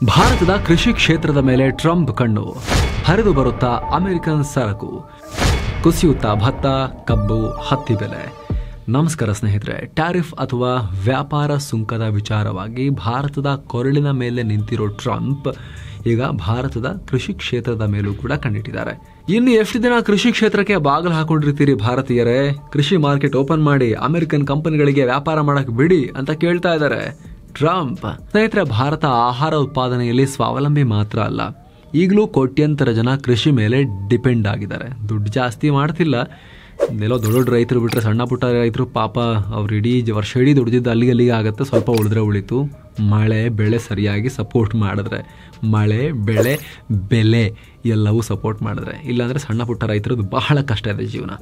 ಭಾರತದ ಕೃಷಿ ಕ್ಷೇತ್ರದ ಮೇಲೆ ಟ್ರಂಪ್ ಕಣ್ಣು, ಹರಿದು ಬರುತ್ತಾ ಅಮೆರಿಕನ್ ಸರಕು, ಕುಸಿಯುತ್ತಾ ಭತ್ತ, ಕಬ್ಬು, ಹತ್ತಿ ಬೆಲೆ. ನಮಸ್ಕಾರ ಸ್ನೇಹಿತರೆ. ಟ್ಯಾರಿಫ್ ಅಥವಾ ವ್ಯಾಪಾರ ಸುಂಕದ ವಿಚಾರವಾಗಿ ಭಾರತದ ಕೊರಳಿನ ಮೇಲೆ ನಿಂತಿರೋ ಟ್ರಂಪ್ ಈಗ ಭಾರತದ ಕೃಷಿ ಕ್ಷೇತ್ರದ ಮೇಲೂ ಕೂಡ ಕಣ್ಣಿಟ್ಟಿದ್ದಾರೆ. ಇನ್ನು ಎಷ್ಟು ದಿನ ಕೃಷಿ ಕ್ಷೇತ್ರಕ್ಕೆ ಬಾಗಿಲು ಹಾಕೊಂಡಿರ್ತೀರಿ ಭಾರತೀಯರೇ? ಕೃಷಿ ಮಾರ್ಕೆಟ್ ಓಪನ್ ಮಾಡಿ ಅಮೆರಿಕನ್ ಕಂಪನಿಗಳಿಗೆ ವ್ಯಾಪಾರ ಮಾಡಕ್ ಬಿಡಿ ಅಂತ ಕೇಳ್ತಾ ಇದ್ದಾರೆ ಟ್ರಂಪ್. ಸ್ನೇಹಿತರೆ, ಭಾರತ ಆಹಾರ ಉತ್ಪಾದನೆಯಲ್ಲಿ ಸ್ವಾವಲಂಬಿ ಮಾತ್ರ ಅಲ್ಲ, ಈಗಲೂ ಕೋಟ್ಯಂತರ ಜನ ಕೃಷಿ ಮೇಲೆ ಡಿಪೆಂಡ್ ಆಗಿದ್ದಾರೆ. ದುಡ್ಡು ಜಾಸ್ತಿ ಮಾಡ್ತಿಲ್ಲ, ಎಲ್ಲೋ ದೊಡ್ಡ ದೊಡ್ಡ ರೈತರು ಬಿಟ್ಟರೆ ಸಣ್ಣ ಪುಟ್ಟ ರೈತರು ಪಾಪ ಅವ್ರು ಇಡೀ ವರ್ಷ ಇಡೀ ದುಡ್ದಿದ್ದು ಅಲ್ಲಿಗೆ ಆಗುತ್ತೆ, ಸ್ವಲ್ಪ ಉಳಿದ್ರೆ ಉಳಿತು. ಮಳೆ ಬೆಳೆ ಸರಿಯಾಗಿ ಸಪೋರ್ಟ್ ಮಾಡಿದ್ರೆ, ಮಳೆ ಬೆಳೆ ಬೆಲೆ ಎಲ್ಲವೂ ಸಪೋರ್ಟ್ ಮಾಡಿದ್ರೆ, ಇಲ್ಲಾಂದರೆ ಸಣ್ಣ ಪುಟ್ಟ ರೈತರದ್ದು ಬಹಳ ಕಷ್ಟ ಇದೆ ಜೀವನ.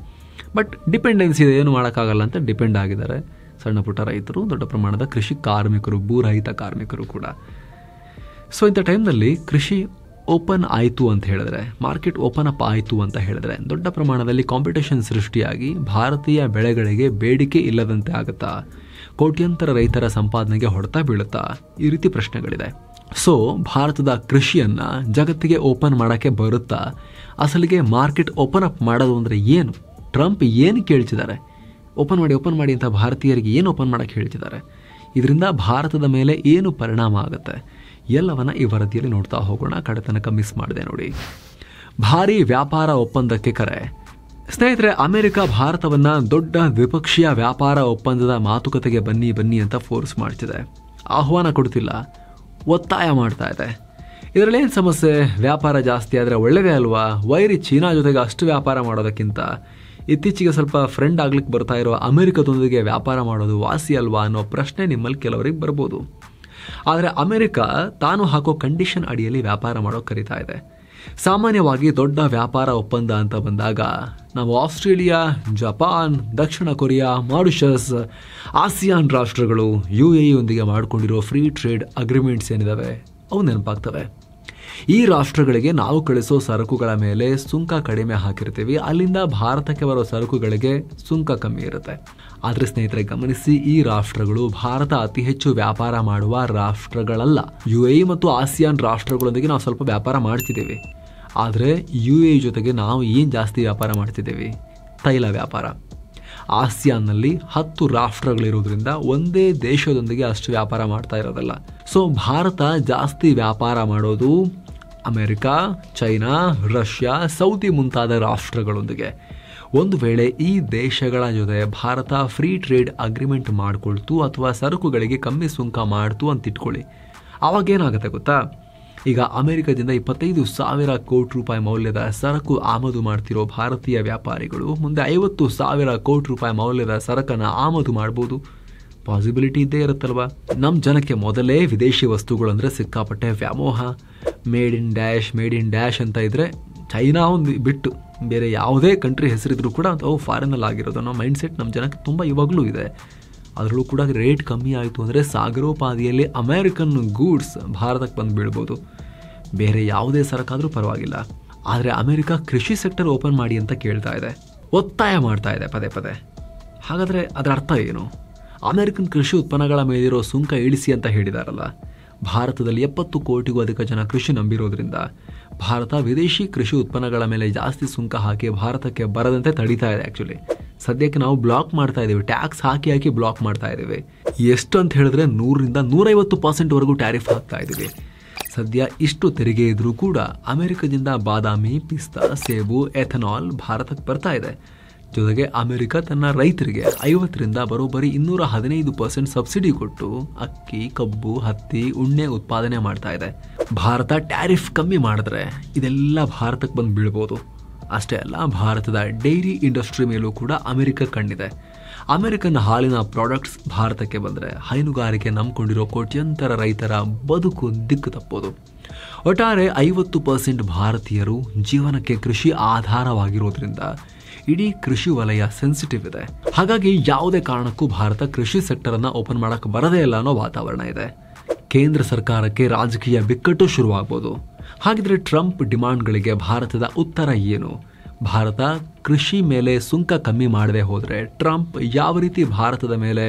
ಬಟ್ ಡಿಪೆಂಡೆನ್ಸಿ ಇದೆ, ಏನು ಮಾಡೋಕ್ಕಾಗಲ್ಲ ಅಂತ ಡಿಪೆಂಡ್ ಆಗಿದ್ದಾರೆ ಸಣ್ಣ ಪುಟ್ಟ ರೈತರು, ದೊಡ್ಡ ಪ್ರಮಾಣದ ಕೃಷಿ ಕಾರ್ಮಿಕರು, ಭೂರಹಿತ ಕಾರ್ಮಿಕರು ಕೂಡ. ಸೊ ಇಂಥ ಟೈಮ್ನಲ್ಲಿ ಕೃಷಿ ಓಪನ್ ಆಯಿತು ಅಂತ ಹೇಳಿದ್ರೆ, ಮಾರ್ಕೆಟ್ ಓಪನ್ ಅಪ್ ಆಯಿತು ಅಂತ ಹೇಳಿದ್ರೆ, ದೊಡ್ಡ ಪ್ರಮಾಣದಲ್ಲಿ ಕಾಂಪಿಟೇಷನ್ ಸೃಷ್ಟಿಯಾಗಿ ಭಾರತೀಯ ಬೆಳೆಗಳಿಗೆ ಬೇಡಿಕೆ ಇಲ್ಲದಂತೆ ಆಗುತ್ತಾ? ಕೋಟ್ಯಂತರ ರೈತರ ಸಂಪಾದನೆಗೆ ಹೊಡೆತ ಬೀಳುತ್ತಾ? ಈ ರೀತಿ ಪ್ರಶ್ನೆಗಳಿದೆ. ಸೊ ಭಾರತದ ಕೃಷಿಯನ್ನ ಜಗತ್ತಿಗೆ ಓಪನ್ ಮಾಡೋಕ್ಕೆ ಬರುತ್ತಾ? ಅಸಲಿಗೆ ಮಾರ್ಕೆಟ್ ಓಪನ್ ಅಪ್ ಮಾಡೋದು ಅಂದರೆ ಏನು? ಟ್ರಂಪ್ ಏನು ಕೇಳ್ತಿದ್ದಾರೆ? ಓಪನ್ ಮಾಡಿ ಅಂತ ಭಾರತೀಯರಿಗೆ ಏನು ಓಪನ್ ಮಾಡೋಕ್ಕೆ ಹೇಳ್ತಿದ್ದಾರೆ? ಇದರಿಂದ ಭಾರತದ ಮೇಲೆ ಏನು ಪರಿಣಾಮ ಆಗುತ್ತೆ? ಎಲ್ಲವನ್ನ ಈ ವರದಿಯಲ್ಲಿ ನೋಡ್ತಾ ಹೋಗೋಣ. ಕಡೆ ತನಕ ಮಿಸ್ ಮಾಡಿದೆ ನೋಡಿ. ಭಾರೀ ವ್ಯಾಪಾರ ಒಪ್ಪಂದಕ್ಕೆ ಕರೆ. ಸ್ನೇಹಿತರೆ, ಅಮೆರಿಕ ಭಾರತವನ್ನ ದೊಡ್ಡ ದ್ವಿಪಕ್ಷೀಯ ವ್ಯಾಪಾರ ಒಪ್ಪಂದದ ಮಾತುಕತೆಗೆ ಬನ್ನಿ ಅಂತ ಫೋರ್ಸ್ ಮಾಡ್ತಿದೆ. ಆಹ್ವಾನ ಕೊಡ್ತಿಲ್ಲ, ಒತ್ತಾಯ ಮಾಡ್ತಾ ಇದೆ. ಇದರಲ್ಲಿ ಏನು ಸಮಸ್ಯೆ? ವ್ಯಾಪಾರ ಜಾಸ್ತಿ ಆದರೆ ಒಳ್ಳೆಯದೇ ಅಲ್ವಾ? ವೈರಿ ಚೀನಾ ಜೊತೆಗೆ ಅಷ್ಟು ವ್ಯಾಪಾರ ಮಾಡೋದಕ್ಕಿಂತ ಇತ್ತೀಚೆಗೆ ಸ್ವಲ್ಪ ಫ್ರೆಂಡ್ ಆಗ್ಲಿಕ್ಕೆ ಬರ್ತಾ ಇರೋ ಅಮೆರಿಕದೊಂದಿಗೆ ವ್ಯಾಪಾರ ಮಾಡೋದು ವಾಸಿ ಅಲ್ವಾ ಅನ್ನೋ ಪ್ರಶ್ನೆ ನಿಮ್ಮಲ್ಲಿ ಕೆಲವರಿಗೆ ಬರ್ಬೋದು. ಆದರೆ ಅಮೆರಿಕ ತಾನು ಹಾಕೋ ಕಂಡೀಷನ್ ಅಡಿಯಲ್ಲಿ ವ್ಯಾಪಾರ ಮಾಡೋಕೆ ಕರೀತಾ ಇದೆ. ಸಾಮಾನ್ಯವಾಗಿ ದೊಡ್ಡ ವ್ಯಾಪಾರ ಒಪ್ಪಂದ ಅಂತ ಬಂದಾಗ ನಾವು ಆಸ್ಟ್ರೇಲಿಯಾ, ಜಪಾನ್, ದಕ್ಷಿಣ ಕೊರಿಯಾ, ಮಾರಿಷಸ್, ಆಸಿಯಾನ್ ರಾಷ್ಟ್ರಗಳು, UAE ಯೊಂದಿಗೆ ಮಾಡಿಕೊಂಡಿರೋ ಫ್ರೀ ಟ್ರೇಡ್ ಅಗ್ರಿಮೆಂಟ್ಸ್ ಏನಿದಾವೆ ಅವು ನೆನಪಾಗ್ತವೆ. ಈ ರಾಷ್ಟ್ರಗಳಿಗೆ ನಾವು ಕಳಿಸೋ ಸರಕುಗಳ ಮೇಲೆ ಸುಂಕ ಕಡಿಮೆ ಹಾಕಿರ್ತೀವಿ, ಅಲ್ಲಿಂದ ಭಾರತಕ್ಕೆ ಬರೋ ಸರಕುಗಳಿಗೆ ಸುಂಕ ಕಮ್ಮಿ ಇರುತ್ತೆ. ಆದರೆ ಸ್ನೇಹಿತರೆ ಗಮನಿಸಿ, ಈ ರಾಷ್ಟ್ರಗಳು ಭಾರತ ಅತಿ ಹೆಚ್ಚು ವ್ಯಾಪಾರ ಮಾಡುವ ರಾಷ್ಟ್ರಗಳಲ್ಲ. UAE ಮತ್ತು ಆಸಿಯಾನ್ ರಾಷ್ಟ್ರಗಳೊಂದಿಗೆ ನಾವು ಸ್ವಲ್ಪ ವ್ಯಾಪಾರ ಮಾಡ್ತಿದ್ದೇವೆ. ಆದರೆ UAE ಜೊತೆಗೆ ನಾವು ಏನು ಜಾಸ್ತಿ ವ್ಯಾಪಾರ ಮಾಡ್ತಿದ್ದೇವೆ? ತೈಲ ವ್ಯಾಪಾರ. ಆಸಿಯಾನ್ನಲ್ಲಿ 10 ರಾಷ್ಟ್ರಗಳಿರೋದ್ರಿಂದ ಒಂದೇ ದೇಶದೊಂದಿಗೆ ಅಷ್ಟು ವ್ಯಾಪಾರ ಮಾಡ್ತಾ ಇರೋದಲ್ಲ. ಸೊ ಭಾರತ ಜಾಸ್ತಿ ವ್ಯಾಪಾರ ಮಾಡೋದು ಅಮೆರಿಕ, ಚೈನಾ, ರಷ್ಯಾ, ಸೌದಿ ಮುಂತಾದ ರಾಷ್ಟ್ರಗಳೊಂದಿಗೆ. ಒಂದು ವೇಳೆ ಈ ದೇಶಗಳ ಜೊತೆ ಭಾರತ ಫ್ರೀ ಟ್ರೇಡ್ ಅಗ್ರಿಮೆಂಟ್ ಮಾಡ್ಕೊಳ್ತು ಅಥವಾ ಸರಕುಗಳಿಗೆ ಕಮ್ಮಿ ಸುಂಕ ಮಾಡ್ತು ಅಂತ ಇಟ್ಕೊಳ್ಳಿ, ಅವಾಗೇನಾಗುತ್ತೆ ಗೊತ್ತಾ? ಈಗ ಅಮೆರಿಕದಿಂದ 25,000 ಕೋಟಿ ರೂಪಾಯಿ ಮೌಲ್ಯದ ಸರಕು ಆಮದು ಮಾಡ್ತಿರೋ ಭಾರತೀಯ ವ್ಯಾಪಾರಿಗಳು ಮುಂದೆ 50,000 ಕೋಟಿ ರೂಪಾಯಿ ಮೌಲ್ಯದ ಸರಕನ್ನು ಆಮದು ಮಾಡ್ಬೋದು. ಪಾಸಿಬಿಲಿಟಿ ಇದ್ದೇ ಇರುತ್ತಲ್ವಾ? ನಮ್ಮ ಜನಕ್ಕೆ ಮೊದಲೇ ವಿದೇಶಿ ವಸ್ತುಗಳು ಅಂದರೆ ಸಿಕ್ಕಾಪಟ್ಟೆ ವ್ಯಾಮೋಹ. ಮೇಡ್ ಇನ್ ಡ್ಯಾಶ್ ಅಂತ ಇದ್ರೆ ಚೈನಾ ಒಂದು ಬಿಟ್ಟು ಬೇರೆ ಯಾವುದೇ ಕಂಟ್ರಿ ಹೆಸರಿದ್ರು ಕೂಡ ಅವು ಫಾರಿನಲ್ಲಿ ಆಗಿರೋದು ಅನ್ನೋ ಮೈಂಡ್ ಸೆಟ್ ನಮ್ಮ ಜನಕ್ಕೆ ತುಂಬ ಇವಾಗಲೂ ಇದೆ. ಅದರಲ್ಲೂ ಕೂಡ ರೇಟ್ ಕಮ್ಮಿ ಆಯಿತು ಅಂದರೆ ಸಾಗರೋಪಾದಿಯಲ್ಲಿ ಅಮೇರಿಕನ್ ಗೂಡ್ಸ್ ಭಾರತಕ್ಕೆ ಬಂದು ಬೀಳ್ಬೋದು, ಬೇರೆ ಯಾವುದೇ ಸರಕಾದರೂ ಪರವಾಗಿಲ್ಲ. ಆದರೆ ಅಮೆರಿಕ ಕೃಷಿ ಸೆಕ್ಟರ್ ಓಪನ್ ಮಾಡಿ ಅಂತ ಕೇಳ್ತಾ ಇದೆ, ಒತ್ತಾಯ ಮಾಡ್ತಾ ಇದೆ ಪದೇ. ಹಾಗಾದರೆ ಅದರ ಅರ್ಥ ಏನು? ಅಮೆರಿಕನ್ ಕೃಷಿ ಉತ್ಪನ್ನಗಳ ಮೇಲಿರೋ ಸುಂಕ ಇಳಿಸಿ ಅಂತ ಹೇಳಿದಾರಲ್ಲ. ಭಾರತದಲ್ಲಿ 70 ಕೋಟಿಗೂ ಅಧಿಕ ಜನ ಕೃಷಿ ನಂಬಿರೋದ್ರಿಂದ ಭಾರತ ವಿದೇಶಿ ಕೃಷಿ ಉತ್ಪನ್ನಗಳ ಮೇಲೆ ಜಾಸ್ತಿ ಸುಂಕ ಹಾಕಿ ಭಾರತಕ್ಕೆ ಬರದಂತೆ ತಡೀತಾ ಇದೆ. ಆ್ಯಕ್ಚುಲಿ ಸದ್ಯಕ್ಕೆ ನಾವು ಬ್ಲಾಕ್ ಮಾಡ್ತಾ ಇದ್ದೀವಿ, ಟ್ಯಾಕ್ಸ್ ಹಾಕಿ ಬ್ಲಾಕ್ ಮಾಡ್ತಾ ಇದ್ದೀವಿ. ಎಷ್ಟು ಅಂತ ಹೇಳಿದ್ರೆ 100ರಿಂದ 150% ಟ್ಯಾರಿಫ್ ಹಾಕ್ತಾ ಇದ್ದೀವಿ. ಸದ್ಯ ಇಷ್ಟು ತೆರಿಗೆ ಇದ್ರೂ ಕೂಡ ಅಮೆರಿಕದಿಂದ ಬಾದಾಮಿ, ಪಿಸ್ತಾ, ಸೇಬು, ಎಥನಾಲ್ ಭಾರತಕ್ಕೆ ಬರ್ತಾ ಇದೆ. ಜೊತೆಗೆ ಅಮೆರಿಕ ತನ್ನ ರೈತರಿಗೆ 50ರಿಂದ ಬರೋಬ್ಬರಿ 215% ಸಬ್ಸಿಡಿ ಕೊಟ್ಟು ಅಕ್ಕಿ, ಕಬ್ಬು, ಹತ್ತಿ, ಉಣ್ಣೆ ಉತ್ಪಾದನೆ ಮಾಡ್ತಾ ಇದೆ. ಭಾರತ ಟ್ಯಾರಿಫ್ ಕಮ್ಮಿ ಮಾಡಿದ್ರೆ ಇದೆಲ್ಲ ಭಾರತಕ್ಕೆ ಬಂದು ಬೀಳ್ಬೋದು. ಅಷ್ಟೇ ಅಲ್ಲ, ಭಾರತದ ಡೈರಿ ಇಂಡಸ್ಟ್ರಿ ಮೇಲೂ ಕೂಡ ಅಮೆರಿಕ ಕಣ್ಣಿದೆ. ಅಮೆರಿಕನ್ ಹಾಲಿನ ಪ್ರಾಡಕ್ಟ್ಸ್ ಭಾರತಕ್ಕೆ ಬಂದರೆ ಹೈನುಗಾರಿಕೆ ನಂಬಿಕೊಂಡಿರೋ ಕೋಟ್ಯಂತರ ರೈತರ ಬದುಕು ದಿಕ್ಕು ತಪ್ಪೋದು. ಒಟ್ಟಾರೆ 50% ಭಾರತೀಯರು ಜೀವನಕ್ಕೆ ಕೃಷಿ ಆಧಾರವಾಗಿರೋದ್ರಿಂದ ಇಡೀ ಕೃಷಿ ವಲಯ ಸೆನ್ಸಿಟಿವ್ ಇದೆ. ಹಾಗಾಗಿ ಯಾವುದೇ ಕಾರಣಕ್ಕೂ ಭಾರತ ಕೃಷಿ ಸೆಕ್ಟರ್ ಅನ್ನ ಓಪನ್ ಮಾಡಕ್ಕೆ ಬರದೇ ಇಲ್ಲ ಅನ್ನೋ ವಾತಾವರಣ ಇದೆ. ಕೇಂದ್ರ ಸರ್ಕಾರಕ್ಕೆ ರಾಜಕೀಯ ಬಿಕ್ಕಟ್ಟು ಶುರುವಾಗಬಹುದು. ಹಾಗಿದ್ರೆ ಟ್ರಂಪ್ ಡಿಮಾಂಡ್ಗಳಿಗೆ ಭಾರತದ ಉತ್ತರ ಏನು? ಭಾರತ ಕೃಷಿ ಮೇಲೆ ಸುಂಕ ಕಮ್ಮಿ ಮಾಡದೆ ಹೋದರೆ ಟ್ರಂಪ್ ಯಾವ ರೀತಿ ಭಾರತದ ಮೇಲೆ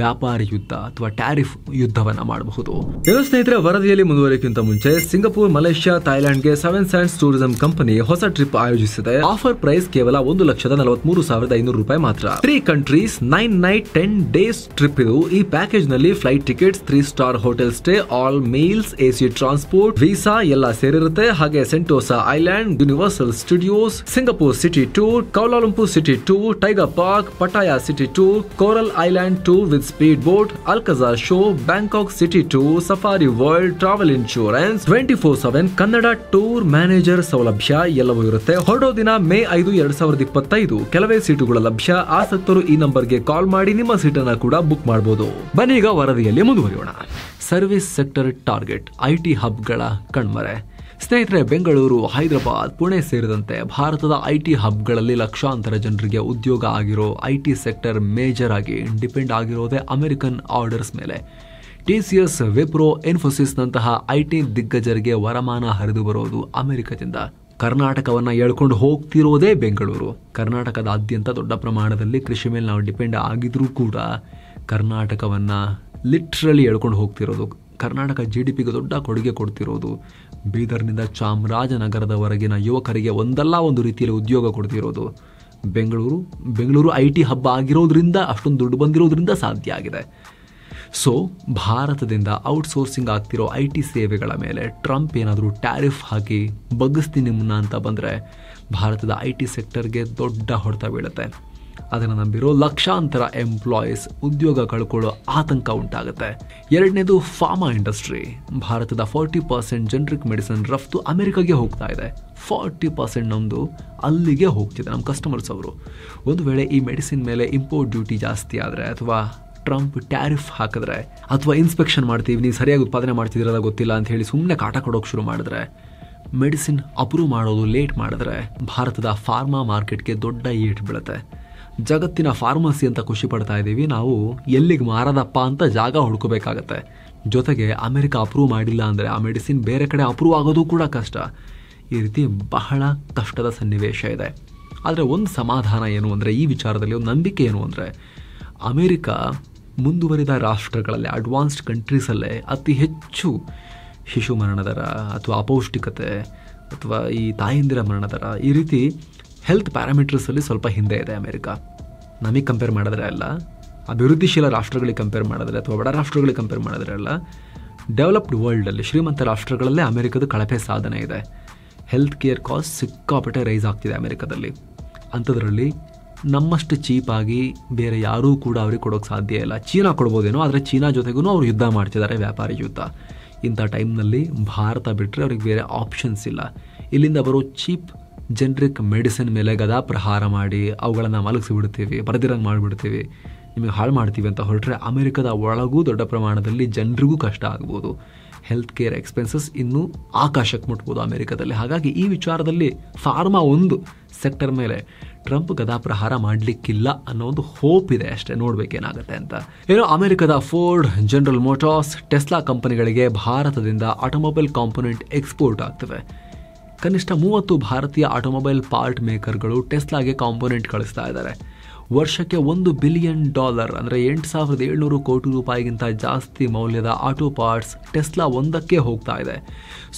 ವ್ಯಾಪಾರಿ ಯುದ್ಧ ಅಥವಾ ಟ್ಯಾರಿಫ್ ಯುದ್ಧವನ್ನ ಮಾಡಬಹುದು. ಏನು ಸ್ನೇಹಿತರೆ, ವರದಿಯಲ್ಲಿ ಮುಂದುವರಿಯಕ್ಕಿಂತ ಮುಂಚೆ ಸಿಂಗಪೂರ್, ಮಲೇಷ್ಯಾ, ಥೈಲ್ಯಾಂಡ್ಗೆ 7 Sands ಟೂರಿಸಂ ಕಂಪನಿ ಹೊಸ ಟ್ರಿಪ್ ಆಯೋಜಿಸಿದೆ. ಆಫರ್ ಪ್ರೈಸ್ ಕೇವಲ $1,43,500 ಮಾತ್ರ. 3 countries 9 night 10 days ಟ್ರಿಪ್ ಇದು. ಈ ಪ್ಯಾಕೇಜ್ ನಲ್ಲಿ flight tickets, 3 star hotel stay, all meals, AC transport, visa ಎಲ್ಲ ಸೇರಿರುತ್ತೆ. ಹಾಗೆ Sentosa island, Universal Studios, Singapore city tour, Kuala Lumpur city tour, tiger park, Pattaya city tour, coral island tour with speed boat, Alcazar show, Bangkok city tour, safari world, travel insurance, 24/7 Kannada tour manager ಸೌಲಭ್ಯ ಎಲ್ಲವೂ ಇರುತ್ತೆ. ಹೊರಡೋ ದಿನ ಮೇ 5, 2025. ಕೆಲವೇ ಸೀಟುಗಳ ಲಭ್ಯ. ಆಸಕ್ತರು ಈ ನಂಬರ್ಗೆ ಕಾಲ್ ಮಾಡಿ ನಿಮ್ಮ ಸೀಟನ್ನ ಕೂಡ ಬುಕ್ ಮಾಡಬಹುದು. ಬನ್ನಿ ಈಗ ವರದಿಯಲ್ಲಿ ಮುಂದುವರಿಯೋಣ. ಸರ್ವಿಸ್ ಸೆಕ್ಟರ್ ಟಾರ್ಗೆಟ್, ಐಟಿ ಹಬ್ಗಳ ಕಣ್ಮರೆ. ಸ್ನೇಹಿತರೆ, ಬೆಂಗಳೂರು, ಹೈದರಾಬಾದ್, ಪುಣೆ ಸೇರಿದಂತೆ ಭಾರತದ ಐಟಿ ಹಬ್ಗಳಲ್ಲಿ ಲಕ್ಷಾಂತರ ಜನರಿಗೆ ಉದ್ಯೋಗ ಆಗಿರೋ ಐಟಿ ಸೆಕ್ಟರ್ ಮೇಜರ್ ಆಗಿ ಡಿಪೆಂಡ್ ಆಗಿರೋದೇ ಅಮೆರಿಕನ್ ಆರ್ಡರ್ಸ್ ಮೇಲೆ. TCS, ವಿಪ್ರೋ, ಇನ್ಫೋಸಿಸ್ ನಂತಹ ಐಟಿ ದಿಗ್ಗಜರಿಗೆ ವರಮಾನ ಹರಿದು ಬರೋದು ಅಮೆರಿಕದಿಂದ. ಕರ್ನಾಟಕವನ್ನ ಎಳ್ಕೊಂಡು ಹೋಗ್ತಿರೋದೇ ಬೆಂಗಳೂರು. ಕರ್ನಾಟಕದಾದ್ಯಂತ ದೊಡ್ಡ ಪ್ರಮಾಣದಲ್ಲಿ ಕೃಷಿ ಮೇಲೆ ನಾವು ಡಿಪೆಂಡ್ ಆಗಿದ್ರೂ ಕೂಡ ಕರ್ನಾಟಕವನ್ನ ಲಿಟ್ರಲಿ ಎಳ್ಕೊಂಡು ಹೋಗ್ತಿರೋದು. ಕರ್ನಾಟಕ GDPಗೆ ದೊಡ್ಡ ಕೊಡುಗೆ ಕೊಡ್ತಿರೋದು. ಬೀದರ್ನಿಂದ ಚಾಮರಾಜನಗರದವರೆಗಿನ ಯುವಕರಿಗೆ ಒಂದಲ್ಲ ಒಂದು ರೀತಿಯಲ್ಲಿ ಉದ್ಯೋಗ ಕೊಡ್ತಿರೋದು ಬೆಂಗಳೂರು ಐಟಿ ಹಬ್ ಆಗಿರೋದ್ರಿಂದ, ಅಷ್ಟೊಂದು ದುಡ್ಡು ಬಂದಿರೋದ್ರಿಂದ ಸಾಧ್ಯ ಆಗಿದೆ. ಸೊ ಭಾರತದಿಂದ ಔಟ್ಸೋರ್ಸಿಂಗ್ ಆಗ್ತಿರೋ ಐಟಿ ಸೇವೆಗಳ ಮೇಲೆ ಟ್ರಂಪ್ ಏನಾದರೂ ಟ್ಯಾರಿಫ್ ಹಾಕಿ ಬಗ್ಗಿಸ್ತೀನಿ ನಿಮ್ಮನ್ನ ಅಂತ ಬಂದರೆ ಭಾರತದ ಐಟಿ ಸೆಕ್ಟರ್ಗೆ ದೊಡ್ಡ ಹೊಡೆತ ಬೀಳುತ್ತೆ. ಅದನ್ನು ನಂಬಿರೋ ಲಕ್ಷಾಂತರ ಎಂಪ್ಲಾಯೀಸ್ ಉದ್ಯೋಗ ಕಳ್ಕೊಳ್ಳೋ ಆತಂಕ ಉಂಟಾಗುತ್ತೆ. ಎರಡನೇದು ಫಾರ್ಮಾ ಇಂಡಸ್ಟ್ರಿ. ಭಾರತದ 40% ಜನರಿಕ್ ಮೆಡಿಸಿನ್ ರಫ್ತು ಅಮೆರಿಕಾಗೆ ಹೋಗ್ತಾ ಇದೆ. 40% ನಮ್ಮದು ಅಲ್ಲಿಗೆ ಹೋಗ್ತಿದೆ, ನಮ್ಮ ಕಸ್ಟಮರ್ಸ್ ಅವರು. ಒಂದು ವೇಳೆ ಈ ಮೆಡಿಸಿನ್ ಮೇಲೆ ಇಂಪೋರ್ಟ್ ಡ್ಯೂಟಿ ಜಾಸ್ತಿ ಆದರೆ, ಅಥವಾ ಟ್ರಂಪ್ ಟ್ಯಾರಿಫ್ ಹಾಕಿದ್ರೆ, ಅಥವಾ ಇನ್ಸ್ಪೆಕ್ಷನ್ ಮಾಡ್ತೀವಿ, ನೀವು ಸರಿಯಾಗಿ ಉತ್ಪಾದನೆ ಮಾಡ್ತಿದ್ದೀರಲ್ಲ ಗೊತ್ತಿಲ್ಲ ಅಂತ ಹೇಳಿ ಸುಮ್ಮನೆ ಕಾಟ ಕೊಡೋಕೆ ಶುರು ಮಾಡಿದ್ರೆ, ಮೆಡಿಸಿನ್ ಅಪ್ರೂವ್ ಮಾಡೋದು ಲೇಟ್ ಮಾಡಿದ್ರೆ ಭಾರತದ ಫಾರ್ಮಾ ಮಾರ್ಕೆಟ್ಗೆ ದೊಡ್ಡ ಏಟು ಬೀಳುತ್ತೆ. ಜಗತ್ತಿನ ಫಾರ್ಮಸಿ ಅಂತ ಖುಷಿ ಪಡ್ತಾ ಇದ್ದೀವಿ, ನಾವು ಎಲ್ಲಿಗೆ ಮಾರದಪ್ಪ ಅಂತ ಜಾಗ ಹುಡ್ಕೋಬೇಕಾಗತ್ತೆ. ಜೊತೆಗೆ ಅಮೆರಿಕ ಅಪ್ರೂವ್ ಮಾಡಿಲ್ಲ ಅಂದರೆ ಆ ಮೆಡಿಸಿನ್ ಬೇರೆ ಕಡೆ ಅಪ್ರೂವ್ ಆಗೋದು ಕೂಡ ಕಷ್ಟ. ಈ ರೀತಿ ಬಹಳ ಕಷ್ಟದ ಸನ್ನಿವೇಶ ಇದೆ. ಆದರೆ ಒಂದು ಸಮಾಧಾನ ಏನು ಅಂದರೆ, ಈ ವಿಚಾರದಲ್ಲಿ ಒಂದು ನಂಬಿಕೆ ಏನು ಅಂದರೆ, ಅಮೆರಿಕ ಮುಂದುವರಿದ ರಾಷ್ಟ್ರಗಳಲ್ಲಿ, ಅಡ್ವಾನ್ಸ್ಡ್ ಕಂಟ್ರೀಸಲ್ಲೇ ಅತಿ ಹೆಚ್ಚು ಶಿಶು ಮರಣ ದರ ಅಥವಾ ಅಪೌಷ್ಟಿಕತೆ ಅಥವಾ ಈ ತಾಯಂದಿರ ಮರಣ ದರ, ಈ ರೀತಿ ಹೆಲ್ತ್ ಪ್ಯಾರಾಮೀಟರ್ಸಲ್ಲಿ ಸ್ವಲ್ಪ ಹಿಂದೆ ಇದೆ ಅಮೆರಿಕ. ನಮಗೆ ಕಂಪೇರ್ ಮಾಡಿದ್ರೆ ಅಲ್ಲ, ಅಭಿವೃದ್ಧಿಶೀಲ ರಾಷ್ಟ್ರಗಳಿಗೆ ಕಂಪೇರ್ ಮಾಡಿದ್ರೆ ಅಥವಾ ಬಡ ರಾಷ್ಟ್ರಗಳಿಗೆ ಕಂಪೇರ್ ಮಾಡಿದ್ರೆ ಅಲ್ಲ, ಡೆವಲಪ್ಡ್ ವರ್ಲ್ಡಲ್ಲಿ ಶ್ರೀಮಂತ ರಾಷ್ಟ್ರಗಳಲ್ಲೇ ಅಮೆರಿಕದ ಕಳಪೆ ಸಾಧನೆ ಇದೆ. ಹೆಲ್ತ್ ಕೇರ್ ಕಾಸ್ಟ್ ಸಿಕ್ಕಾಪಟ್ಟೆ ರೈಸ್ ಆಗ್ತಿದೆ ಅಮೆರಿಕದಲ್ಲಿ. ಅಂಥದ್ರಲ್ಲಿ ನಮ್ಮಷ್ಟು ಚೀಪಾಗಿ ಬೇರೆ ಯಾರೂ ಕೂಡ ಅವ್ರಿಗೆ ಕೊಡೋಕ್ಕೆ ಸಾಧ್ಯ ಇಲ್ಲ. ಚೀನಾ ಕೊಡ್ಬೋದೇನೋ, ಆದರೆ ಚೀನಾ ಜೊತೆಗೂ ಅವರು ಯುದ್ಧ ಮಾಡ್ತಿದ್ದಾರೆ, ವ್ಯಾಪಾರಿ ಯುದ್ಧ. ಇಂಥ ಟೈಮ್ನಲ್ಲಿ ಭಾರತ ಬಿಟ್ಟರೆ ಅವ್ರಿಗೆ ಬೇರೆ ಆಪ್ಷನ್ಸ್ ಇಲ್ಲ. ಇಲ್ಲಿಂದ ಬರೋ ಚೀಪ್ ಜನರಿಕ್ ಮೆಡಿಸಿನ್ ಮೇಲೆ ಗದಾ ಪ್ರಹಾರ ಮಾಡಿ ಅವುಗಳನ್ನು ಮಲಗಿಸಿಬಿಡ್ತೀವಿ, ಬರೆದಿರಂಗೆ ಮಾಡಿಬಿಡ್ತೀವಿ, ನಿಮಗೆ ಹಾಳು ಮಾಡ್ತೀವಿ ಅಂತ ಹೊರಟ್ರೆ ಅಮೆರಿಕದ ಒಳಗೂ ದೊಡ್ಡ ಪ್ರಮಾಣದಲ್ಲಿ ಜನರಿಗೂ ಕಷ್ಟ ಆಗ್ಬೋದು. ಹೆಲ್ತ್ ಕೇರ್ ಎಕ್ಸ್ಪೆನ್ಸಸ್ ಇನ್ನೂ ಆಕಾಶಕ್ಕೆ ಮುಟ್ಬೋದು ಅಮೆರಿಕದಲ್ಲಿ. ಹಾಗಾಗಿ ಈ ವಿಚಾರದಲ್ಲಿ ಫಾರ್ಮಾ ಒಂದು ಸೆಕ್ಟರ್ ಮೇಲೆ ಟ್ರಂಪ್ ಗದಾ ಪ್ರಹಾರ ಮಾಡಲಿಕ್ಕಿಲ್ಲ ಅನ್ನೋ ಒಂದು ಹೋಪ್ ಇದೆ ಅಷ್ಟೇ. ನೋಡ್ಬೇಕೇನಾಗುತ್ತೆ ಅಂತ. ಏನೋ ಅಮೆರಿಕದ ಫೋರ್ಡ್, ಜನರಲ್ ಮೋಟಾರ್ಸ್, ಟೆಸ್ಲಾ ಕಂಪನಿಗಳಿಗೆ ಭಾರತದಿಂದ ಆಟೋಮೊಬೈಲ್ ಕಾಂಪೊನೆಂಟ್ ಎಕ್ಸ್ಪೋರ್ಟ್ ಆಗ್ತವೆ. ಕನಿಷ್ಠ 30 ಭಾರತೀಯ ಆಟೋಮೊಬೈಲ್ ಪಾರ್ಟ್ ಮೇಕರ್ಗಳು ಟೆಸ್ಲಾಗೆ ಕಾಂಪೊನೆಂಟ್ ಕಳಿಸ್ತಾ ಇದ್ದಾರೆ. ವರ್ಷಕ್ಕೆ $1 ಬಿಲಿಯನ್ ಅಂದರೆ 8,700 ಕೋಟಿ ರೂಪಾಯಿಗಿಂತ ಜಾಸ್ತಿ ಮೌಲ್ಯದ ಆಟೋ ಪಾರ್ಟ್ಸ್ ಟೆಸ್ಲಾ ಒಂದಕ್ಕೆ ಹೋಗ್ತಾ ಇದೆ.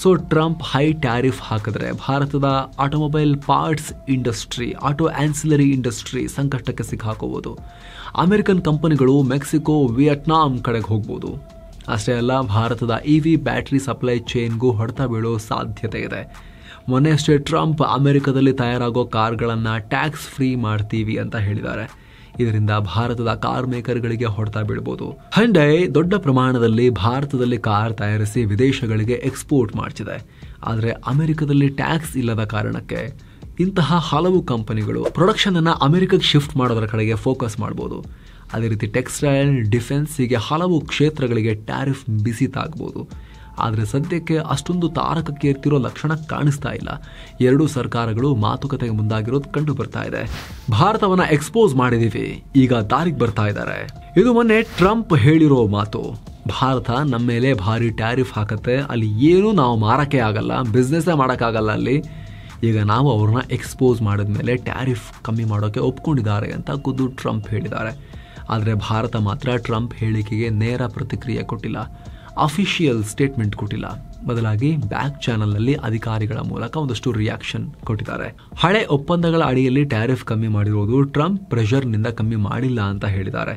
ಸೊ ಟ್ರಂಪ್ ಹೈ ಟ್ಯಾರಿಫ್ ಹಾಕಿದ್ರೆ ಭಾರತದ automobile parts industry, auto ancillary industry ಸಂಕಷ್ಟಕ್ಕೆ ಸಿಕ್ಕಾಕೋಬೋದು. ಅಮೆರಿಕನ್ ಕಂಪನಿಗಳು ಮೆಕ್ಸಿಕೋ, ವಿಯೆಟ್ನಾಂ ಕಡೆಗೆ ಹೋಗ್ಬೋದು. ಅಷ್ಟೇ ಅಲ್ಲ, ಭಾರತದ EV ಬ್ಯಾಟರಿ ಸಪ್ಲೈ ಚೈನ್ಗೂ ಹೊಡೆತ ಬೀಳೋ ಸಾಧ್ಯತೆ ಇದೆ. ಮೊನ್ನೆಯಷ್ಟೇ ಟ್ರಂಪ್ ಅಮೆರಿಕದಲ್ಲಿ ತಯಾರಾಗೋ ಕಾರ್ಗಳನ್ನು ಟ್ಯಾಕ್ಸ್ ಫ್ರೀ ಮಾಡ್ತೀವಿ ಅಂತ ಹೇಳಿದ್ದಾರೆ. ಇದರಿಂದ ಭಾರತದ ಕಾರ್ ಮೇಕರ್ಗಳಿಗೆ ಹೊಡೆತ ಬೀಳ್ಬೋದು. ಹ್ಯುಂಡೈ ದೊಡ್ಡ ಪ್ರಮಾಣದಲ್ಲಿ ಭಾರತದಲ್ಲಿ ಕಾರ್ ತಯಾರಿಸಿ ವಿದೇಶಗಳಿಗೆ ಎಕ್ಸ್ಪೋರ್ಟ್ ಮಾಡ್ತಿದೆ. ಆದರೆ ಅಮೆರಿಕದಲ್ಲಿ ಟ್ಯಾಕ್ಸ್ ಇಲ್ಲದ ಕಾರಣಕ್ಕೆ ಇಂತಹ ಹಲವು ಕಂಪನಿಗಳು ಪ್ರೊಡಕ್ಷನ್ ಅನ್ನು ಅಮೆರಿಕಕ್ಕೆ ಶಿಫ್ಟ್ ಮಾಡೋದರ ಕಡೆಗೆ ಫೋಕಸ್ ಮಾಡ್ಬೋದು. ಅದೇ ರೀತಿ ಟೆಕ್ಸ್ಟೈಲ್, ಡಿಫೆನ್ಸ್, ಹೀಗೆ ಹಲವು ಕ್ಷೇತ್ರಗಳಿಗೆ ಟ್ಯಾರಿಫ್ ಬಿಸಿ ತಾಗ್ಬೋದು. ಆದರೆ ಸದ್ಯಕ್ಕೆ ಅಷ್ಟೊಂದು ತಾರಕಕ್ಕೇರ್ತಿರೋ ಲಕ್ಷಣ ಕಾಣಿಸ್ತಾ ಇಲ್ಲ. ಎರಡೂ ಸರ್ಕಾರಗಳು ಮಾತುಕತೆಗೆ ಮುಂದಾಗಿರೋದು ಕಂಡು ಬರ್ತಾ ಇದೆ. ಭಾರತವನ್ನ ಎಕ್ಸ್ಪೋಸ್ ಮಾಡಿದೀವಿ, ಈಗ ದಾರಿಗೆ ಬರ್ತಾ ಇದ್ದಾರೆ. ಇದು ಮೊನ್ನೆ ಟ್ರಂಪ್ ಹೇಳಿರೋ ಮಾತು. ಭಾರತ ನಮ್ಮ ಮೇಲೆ ಭಾರಿ ಟ್ಯಾರಿಫ್ ಹಾಕತ್ತೆ, ಅಲ್ಲಿ ಏನೂ ನಾವು ಮಾರಕ್ಕೆ ಆಗಲ್ಲ, ಬಿಸ್ನೆಸ್ಸೇ ಮಾಡೋಕ್ಕಾಗಲ್ಲ ಅಲ್ಲಿ. ಈಗ ನಾವು ಅವ್ರನ್ನ ಎಕ್ಸ್ಪೋಸ್ ಮಾಡಿದ್ಮೇಲೆ ಟ್ಯಾರಿಫ್ ಕಮ್ಮಿ ಮಾಡೋಕ್ಕೆ ಒಪ್ಕೊಂಡಿದ್ದಾರೆ ಅಂತ ಖುದ್ದು ಟ್ರಂಪ್ ಹೇಳಿದ್ದಾರೆ. ಆದರೆ ಭಾರತ ಮಾತ್ರ ಟ್ರಂಪ್ ಹೇಳಿಕೆಗೆ ನೇರ ಪ್ರತಿಕ್ರಿಯೆ ಕೊಟ್ಟಿಲ್ಲ, ಅಫಿಷಿಯಲ್ ಸ್ಟೇಟ್ಮೆಂಟ್ ಕೊಟ್ಟಿಲ್ಲ. ಬದಲಾಗಿ ಬ್ಯಾಕ್ ಚಾನೆಲ್ನಲ್ಲಿ ಅಧಿಕಾರಿಗಳ ಮೂಲಕ ಒಂದಷ್ಟು ರಿಯಾಕ್ಷನ್ ಕೊಟ್ಟಿದ್ದಾರೆ. ಹಳೆ ಒಪ್ಪಂದಗಳ ಅಡಿಯಲ್ಲಿ ಟ್ಯಾರಿಫ್ ಕಮ್ಮಿ ಮಾಡಿರುವುದು ಟ್ರಂಪ್ ಪ್ರೆಷರ್ನಿಂದ ಕಮ್ಮಿ ಮಾಡಿಲ್ಲ ಅಂತ ಹೇಳಿದ್ದಾರೆ.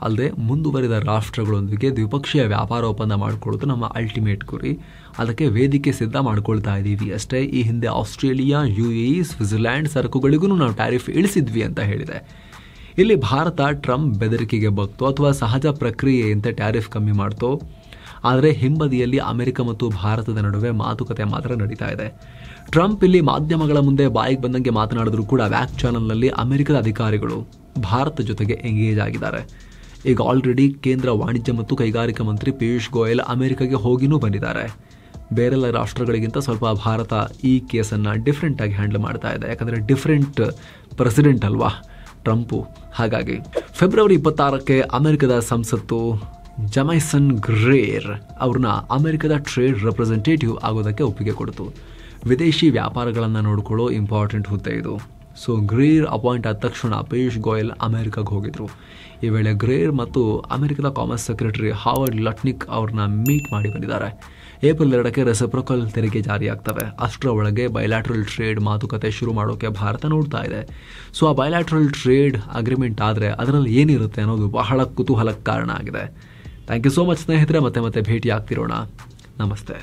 ಅಲ್ಲದೆ ಮುಂದುವರಿದ ರಾಷ್ಟ್ರಗಳೊಂದಿಗೆ ದ್ವಿಪಕ್ಷೀಯ ವ್ಯಾಪಾರ ಒಪ್ಪಂದ ಮಾಡಿಕೊಳ್ಳೋದು ನಮ್ಮ ಅಲ್ಟಿಮೇಟ್ ಗುರಿ, ಅದಕ್ಕೆ ವೇದಿಕೆ ಸಿದ್ಧ ಮಾಡ್ಕೊಳ್ತಾ ಇದ್ದೀವಿ ಅಷ್ಟೇ. ಈ ಹಿಂದೆ ಆಸ್ಟ್ರೇಲಿಯಾ, UAE, ಸ್ವಿಟ್ಜರ್ಲ್ಯಾಂಡ್ ಸರಕುಗಳಿಗೂ ನಾವು ಟ್ಯಾರಿಫ್ ಇಳಿಸಿದ್ವಿ ಅಂತ ಹೇಳಿದೆ. ಇಲ್ಲಿ ಭಾರತ ಟ್ರಂಪ್ ಬೆದರಿಕೆಗೆ ಬಗ್ತೋ ಅಥವಾ ಸಹಜ ಪ್ರಕ್ರಿಯೆಯಂತೆ ಟ್ಯಾರಿಫ್ ಕಮ್ಮಿ ಮಾಡ್ತೋ, ಆದರೆ ಹಿಂಬದಿಯಲ್ಲಿ ಅಮೆರಿಕ ಮತ್ತು ಭಾರತದ ನಡುವೆ ಮಾತುಕತೆ ಮಾತ್ರ ನಡೀತಾ ಇದೆ. ಟ್ರಂಪ್ ಇಲ್ಲಿ ಮಾಧ್ಯಮಗಳ ಮುಂದೆ ಬಾಯಿಗೆ ಬಂದಂಗೆ ಮಾತನಾಡಿದ್ರು ಕೂಡ ಬ್ಯಾಕ್ ಚಾನಲ್ನಲ್ಲಿ ಅಮೆರಿಕದ ಅಧಿಕಾರಿಗಳು ಭಾರತ ಜೊತೆಗೆ ಎಂಗೇಜ್ ಆಗಿದ್ದಾರೆ. ಈಗ ಆಲ್ರೆಡಿ ಕೇಂದ್ರ ವಾಣಿಜ್ಯ ಮತ್ತು ಕೈಗಾರಿಕಾ ಮಂತ್ರಿ ಪಿಯೂಷ್ ಗೋಯಲ್ ಅಮೆರಿಕಗೆ ಹೋಗಿನೂ ಬಂದಿದ್ದಾರೆ. ಬೇರೆಲ್ಲ ರಾಷ್ಟ್ರಗಳಿಗಿಂತ ಸ್ವಲ್ಪ ಭಾರತ ಈ ಕೇಸನ್ನು ಡಿಫ್ರೆಂಟ್ ಆಗಿ ಹ್ಯಾಂಡಲ್ ಮಾಡ್ತಾ ಇದೆ. ಯಾಕಂದರೆ ಡಿಫ್ರೆಂಟ್ ಪ್ರೆಸಿಡೆಂಟ್ ಅಲ್ವಾ ಟ್ರಂಪು. ಹಾಗಾಗಿ ಫೆಬ್ರವರಿ 26ಕ್ಕೆ ಅಮೆರಿಕದ ಸಂಸತ್ತು ಜಮೈಸನ್ ಗ್ರೇರ್ ಅವ್ರನ್ನ ಅಮೆರಿಕದ ಟ್ರೇಡ್ ರೆಪ್ರೆಸೆಂಟೇಟಿವ್ ಆಗೋದಕ್ಕೆ ಒಪ್ಪಿಗೆ ಕೊಡ್ತು. ವಿದೇಶಿ ವ್ಯಾಪಾರಗಳನ್ನು ನೋಡಿಕೊಳ್ಳೋ ಇಂಪಾರ್ಟೆಂಟ್ ಹುದ್ದೆ ಇದು. ಸೊ ಗ್ರೇರ್ ಅಪಾಯಿಂಟ್ ಆದ ತಕ್ಷಣ ಪಿಯೂಷ್ ಗೋಯಲ್ ಅಮೆರಿಕಾಗೆ ಹೋಗಿದ್ರು. ಈ ವೇಳೆ ಗ್ರೇರ್ ಮತ್ತು ಅಮೆರಿಕದ ಕಾಮರ್ಸ್ ಸೆಕ್ರೆಟರಿ ಹಾವರ್ಡ್ ಲಟ್ನಿಕ್ ಅವ್ರನ್ನ ಮೀಟ್ ಮಾಡಿ ಬಂದಿದ್ದಾರೆ. ಏಪ್ರಿಲ್ 2ಕ್ಕೆ ರೆಸಿಪ್ರೊಕಲ್ ತೆರಿಗೆ ಜಾರಿಯಾಗ್ತವೆ. ಅಷ್ಟರ ಒಳಗೆ ಬೈಲ್ಯಾಟ್ರಲ್ ಟ್ರೇಡ್ ಮಾತುಕತೆ ಶುರು ಮಾಡೋಕೆ ಭಾರತ ನೋಡ್ತಾ ಇದೆ. ಸೊ ಆ ಬೈಲ್ಯಾಟ್ರಲ್ ಟ್ರೇಡ್ ಅಗ್ರಿಮೆಂಟ್ ಆದರೆ ಅದರಲ್ಲಿ ಏನಿರುತ್ತೆ ಅನ್ನೋದು ಬಹಳ ಕುತೂಹಲಕ್ಕೆ ಕಾರಣ ಆಗಿದೆ. ಥ್ಯಾಂಕ್ ಯು ಸೋ ಮಚ್ ಸ್ನೇಹಿತರೆ. ಮತ್ತೆ ಭೇಟಿ ಆಗ್ತಿರೋಣ. ನಮಸ್ತೆ.